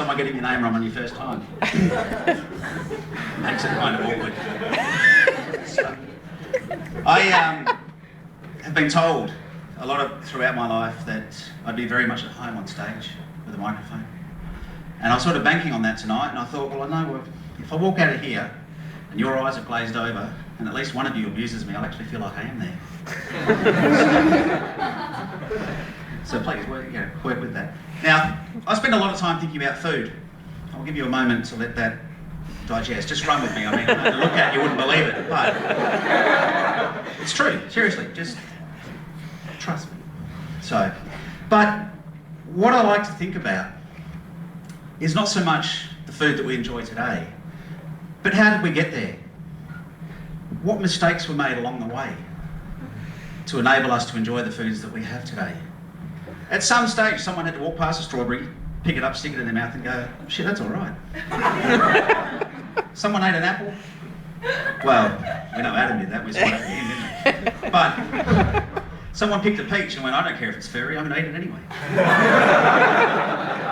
someone getting your name wrong on your first time. Makes it kind of awkward. So, I have been told a lot throughout my life that I'd be very much at home on stage with a microphone. And I was sort of banking on that tonight, and I thought, well, I know if I walk out of here and your eyes are glazed over and at least one of you abuses me, I'll actually feel like I am there. So please work with that. Now, I spend a lot of time thinking about food. I'll give you a moment to let that digest. Just run with me. I mean, to look at you wouldn't believe it, but it's true. Seriously, just trust me. So, but what I like to think about is not so much the food that we enjoy today, but how did we get there? What mistakes were made along the way to enable us to enjoy the foods that we have today? At some stage, someone had to walk past a strawberry, pick it up, stick it in their mouth and go, shit, that's all right. Someone ate an apple. Well, we know Adam did that, we saw it at the end, didn't we? But someone picked a peach and went, I don't care if it's furry, I'm going to eat it anyway.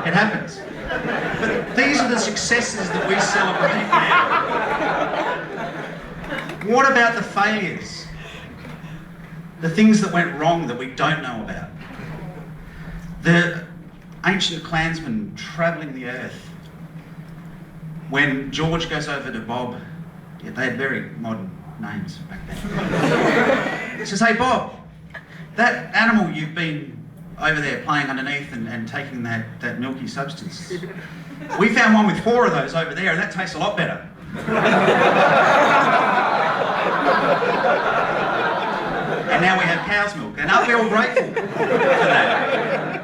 It happens. But these are the successes that we celebrate now. What about the failures? The things that went wrong that we don't know about? The ancient clansmen travelling the earth. When George goes over to Bob, yeah, they had very modern names back then. He says, hey Bob, that animal you've been over there playing underneath and taking that milky substance, we found one with 4 of those over there and that tastes a lot better. And now we have cow's milk, and aren't we all grateful for that?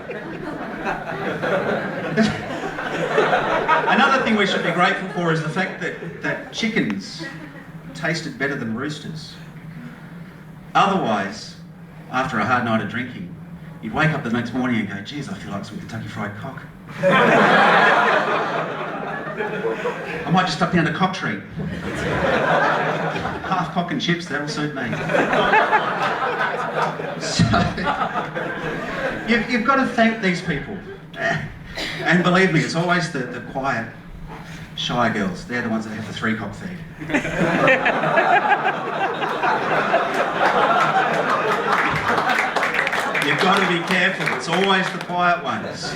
Another thing we should be grateful for is the fact that chickens tasted better than roosters. Otherwise, after a hard night of drinking, you'd wake up the next morning and go, geez, I feel like some Kentucky Fried Cock. I might just duck down to Cock Tree. Half cock and chips, that'll suit me. So, you've got to thank these people. And believe me, it's always the quiet, shy girls. They're the ones that have the 3-cock feed. You've got to be careful. It's always the quiet ones.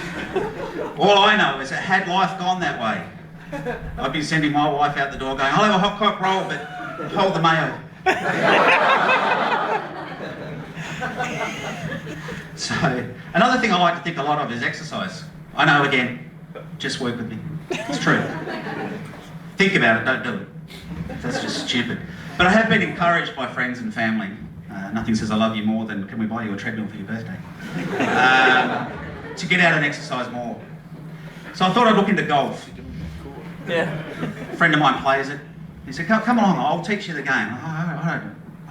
All I know is that had life gone that way, I'd be sending my wife out the door going, I'll have a hot cock roll, but hold the mayo. So, another thing I like to think a lot of is exercise. I know, again, just work with me. It's true. Think about it, don't do it. That's just stupid. But I have been encouraged by friends and family. Nothing says I love you more than, can we buy you a treadmill for your birthday? To get out and exercise more. So I thought I'd look into golf. Yeah. A friend of mine plays it. He said, come along, I'll teach you the game. I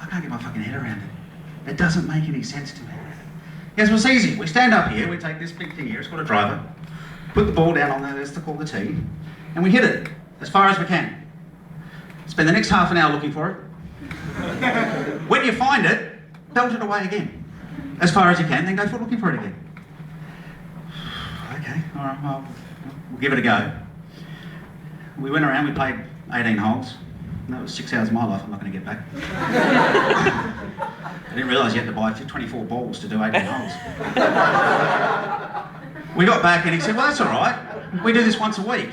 can't get my fucking head around it. It doesn't make any sense to me. He goes, well, it's easy. We stand up here, we take this big thing here, it's called a driver, put the ball down on there, that's called the tee, and we hit it as far as we can. Spend the next half an hour looking for it. When you find it, belt it away again. As far as you can, then go for looking for it again. Okay, all right, well, we'll give it a go. We went around, we played 18 holes. That was 6 hours of my life I'm not going to get back. I didn't realise you had to buy 24 balls to do 18 holes. We got back and he said, well, that's all right. We do this once a week.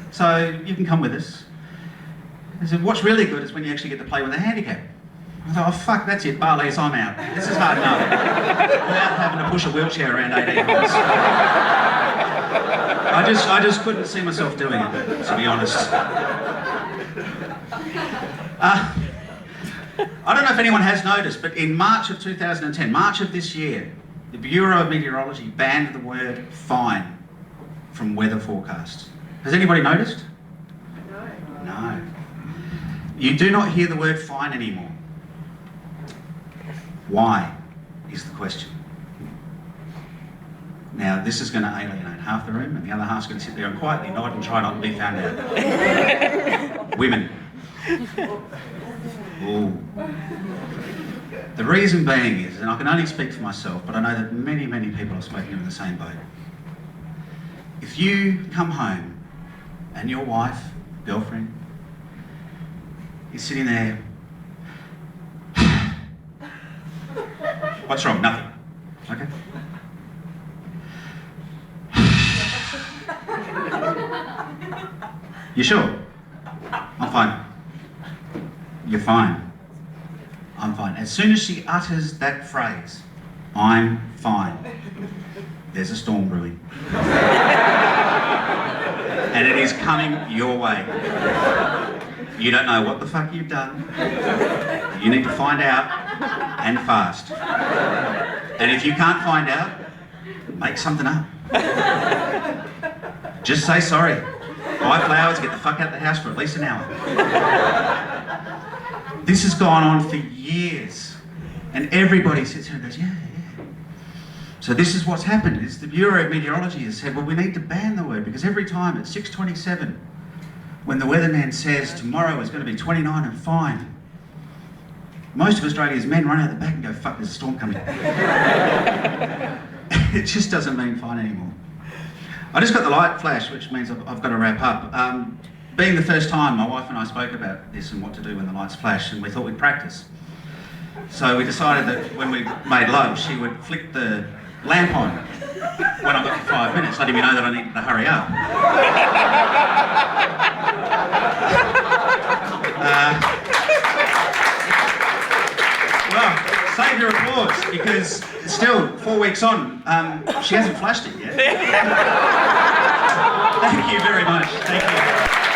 So you can come with us. He said, what's really good is when you actually get to play with a handicap. I thought, oh fuck, that's it, Barley's, I'm out. This is hard enough. Without having to push a wheelchair around 18 holes. I just couldn't see myself doing it, to be honest. I don't know if anyone has noticed, but in March of 2010, March of this year, the Bureau of Meteorology banned the word fine from weather forecasts. Has anybody noticed? No. You do not hear the word fine anymore. Why is the question. Now, this is going to alienate half the room and the other half's going to sit there and quietly nod and try not to be found out. Women. Ooh. The reason being is, and I can only speak for myself, but I know that many, many people I've spoken to in the same boat. If you come home and your wife, girlfriend, is sitting there, what's wrong? Nothing. Okay. You sure? I'm fine. You're fine. I'm fine. As soon as she utters that phrase, I'm fine, there's a storm brewing. And it is coming your way. You don't know what the fuck you've done. You need to find out, and fast. And if you can't find out, make something up. Just say sorry. Buy flowers, get the fuck out of the house for at least an hour. This has gone on for years. And everybody sits here and goes, yeah. So this is what's happened, is the Bureau of Meteorology has said, well, we need to ban the word, because every time at 6:27, when the weatherman says tomorrow is going to be 29 and fine, most of Australia's men run out the back and go, fuck, there's a storm coming. It just doesn't mean fine anymore. I just got the light flash, which means I've got to wrap up. Being the first time, my wife and I spoke about this and what to do when the lights flash, and we thought we'd practice. So we decided that when we made love, she would flick the lamp on when I got to 5 minutes, letting me know that I needed to hurry up. Well, save your applause, because still, 4 weeks on, she hasn't flashed it yet. Thank you very much. Thank you.